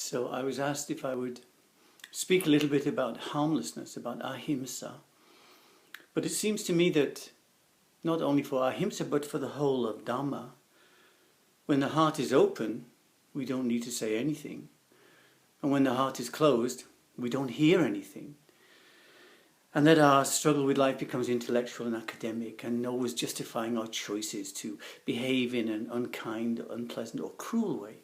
So I was asked if I would speak a little bit about harmlessness, about Ahimsa. But it seems to me that not only for Ahimsa but for the whole of Dharma, when the heart is open, we don't need to say anything. And when the heart is closed, we don't hear anything. And that our struggle with life becomes intellectual and academic and always justifying our choices to behave in an unkind, unpleasant or cruel way.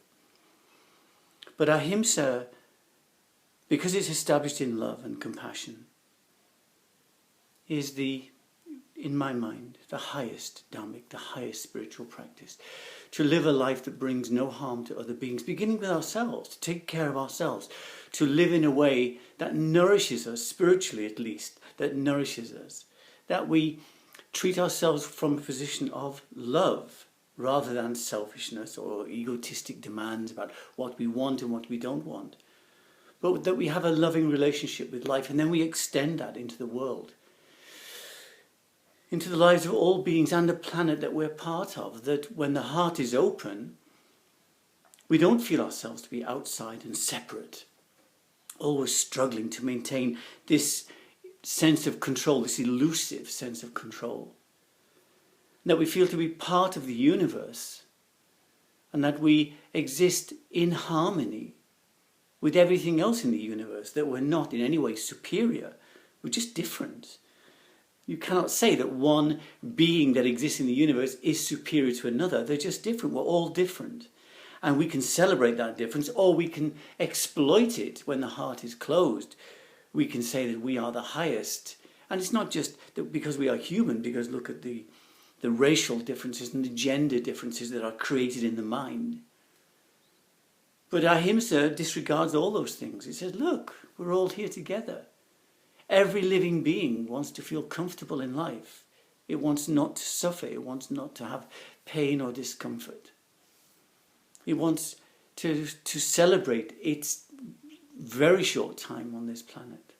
But Ahimsa, because it's established in love and compassion, is in my mind, the highest dharmic, the highest spiritual practice. To live a life that brings no harm to other beings, beginning with ourselves, to take care of ourselves, to live in a way that nourishes us, spiritually at least, that nourishes us, that we treat ourselves from a position of love rather than selfishness or egotistic demands about what we want and what we don't want, but that we have a loving relationship with life, and then we extend that into the world, into the lives of all beings and the planet that we're part of, that when the heart is open, we don't feel ourselves to be outside and separate, always struggling to maintain this sense of control, this elusive sense of control. That we feel to be part of the universe, and that we exist in harmony with everything else in the universe, that we're not in any way superior, we're just different. You cannot say that one being that exists in the universe is superior to another. They're just different. We're all different. And we can celebrate that difference, or we can exploit it when the heart is closed. We can say that we are the highest. And it's not just that because we are human, because look at the racial differences and the gender differences that are created in the mind. But Ahimsa disregards all those things. It says, look, we're all here together. Every living being wants to feel comfortable in life. It wants not to suffer. It wants not to have pain or discomfort. It wants to celebrate its very short time on this planet.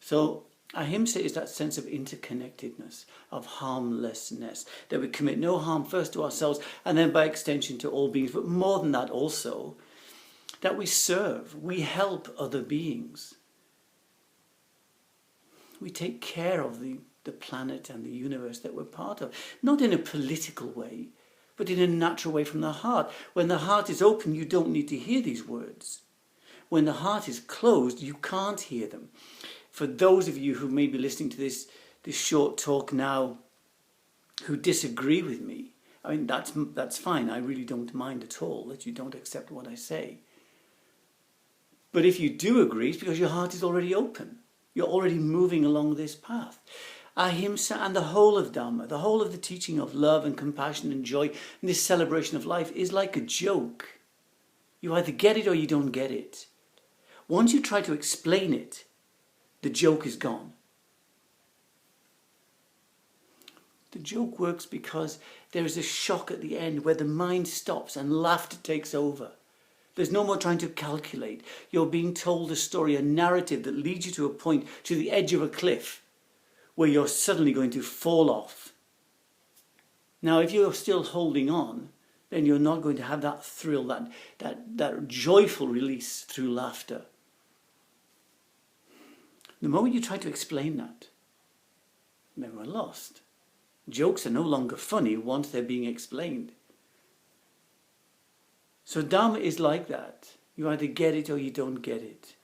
So Ahimsa is that sense of interconnectedness, of harmlessness, that we commit no harm first to ourselves and then by extension to all beings, but more than that also, that we serve, we help other beings. We take care of the planet and the universe that we're part of, not in a political way, but in a natural way from the heart. When the heart is open, you don't need to hear these words. When the heart is closed, you can't hear them. For those of you who may be listening to this short talk now who disagree with me, I mean, that's fine. I really don't mind at all that you don't accept what I say. But if you do agree, it's because your heart is already open. You're already moving along this path. Ahimsa and the whole of Dharma, the whole of the teaching of love and compassion and joy and this celebration of life is like a joke. You either get it or you don't get it. Once you try to explain it, the joke is gone. The joke works because there is a shock at the end where the mind stops and laughter takes over. There's no more trying to calculate. You're being told a story, a narrative that leads you to a point, to the edge of a cliff, where you're suddenly going to fall off. Now, if you're still holding on, then you're not going to have that thrill, that joyful release through laughter. The moment you try to explain that, then we're lost. Jokes are no longer funny once they're being explained. So Dharma is like that. You either get it or you don't get it.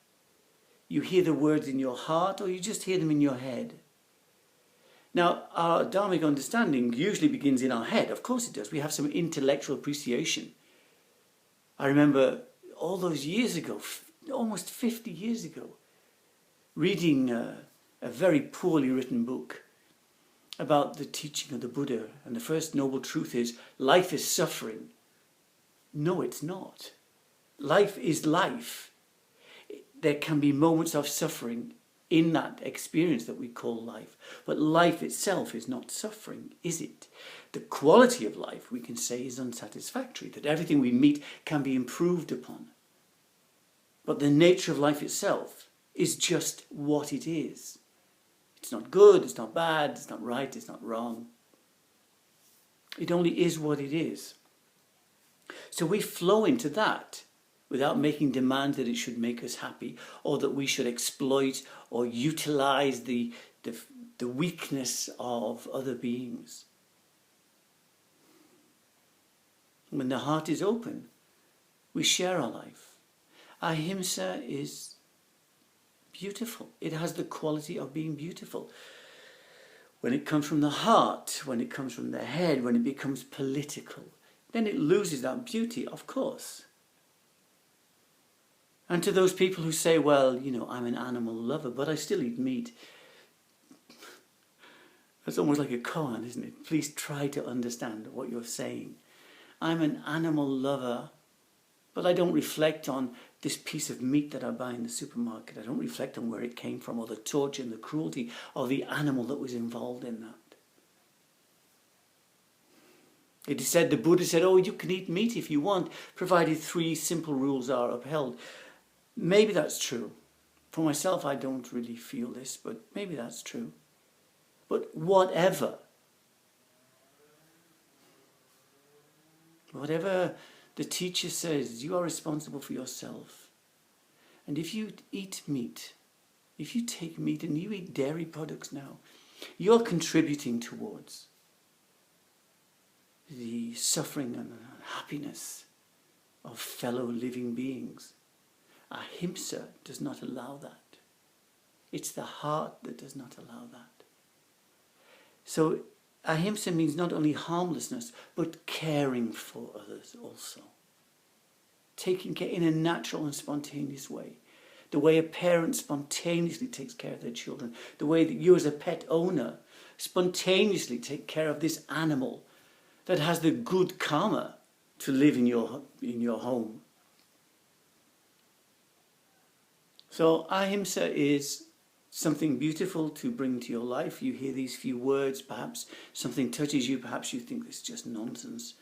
You hear the words in your heart or you just hear them in your head. Now, our dharmic understanding usually begins in our head. Of course it does. We have some intellectual appreciation. I remember all those years ago, almost 50 years ago, reading a very poorly written book about the teaching of the Buddha. And the first noble truth is, life is suffering. No, it's not. Life is life. There can be moments of suffering in that experience that we call life. But life itself is not suffering, is it? The quality of life, we can say, is unsatisfactory, that everything we meet can be improved upon. But the nature of life itself is just what it is. It's not good, it's not bad, it's not right, it's not wrong. It only is what it is. So we flow into that without making demands that it should make us happy, or that we should exploit or utilize the weakness of other beings. When the heart is open, we share our life. Ahimsa is beautiful. It has the quality of being beautiful. When it comes from the heart, when it comes from the head, when it becomes political, then it loses that beauty, of course. And to those people who say, well, you know, I'm an animal lover, but I still eat meat. That's almost like a koan, isn't it? Please try to understand what you're saying. I'm an animal lover, but I don't reflect on this piece of meat that I buy in the supermarket. I don't reflect on where it came from, or the torture and the cruelty of the animal that was involved in that. It is said, the Buddha said, oh, you can eat meat if you want, provided 3 simple rules are upheld. Maybe that's true. For myself, I don't really feel this, but maybe that's true. But whatever the teacher says, you are responsible for yourself. And if you eat meat, if you take meat and you eat dairy products now, you're contributing towards the suffering and happiness of fellow living beings. Ahimsa does not allow that. It's the heart that does not allow that. So ahimsa means not only harmlessness, but caring for others also. Taking care in a natural and spontaneous way. The way a parent spontaneously takes care of their children. The way that you as a pet owner spontaneously take care of this animal that has the good karma to live in your home. So ahimsa is something beautiful to bring to your life. You hear these few words, perhaps something touches you, perhaps you think this is just nonsense.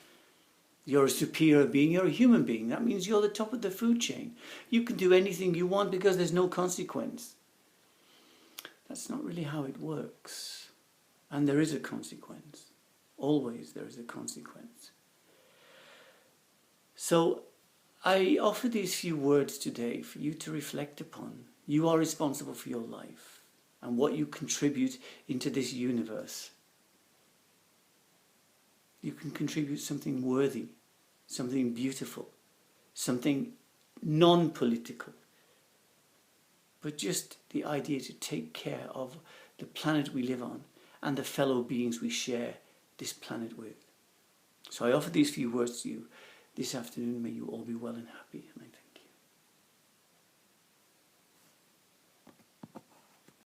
You're a superior being, you're a human being. That means you're the top of the food chain. You can do anything you want because there's no consequence. That's not really how it works. And there is a consequence. Always there is a consequence. So I offer these few words today for you to reflect upon. You are responsible for your life and what you contribute into this universe. You can contribute something worthy, something beautiful, something non-political. But just the idea to take care of the planet we live on and the fellow beings we share this planet with. So I offer these few words to you this afternoon. May you all be well and happy. And I thank you.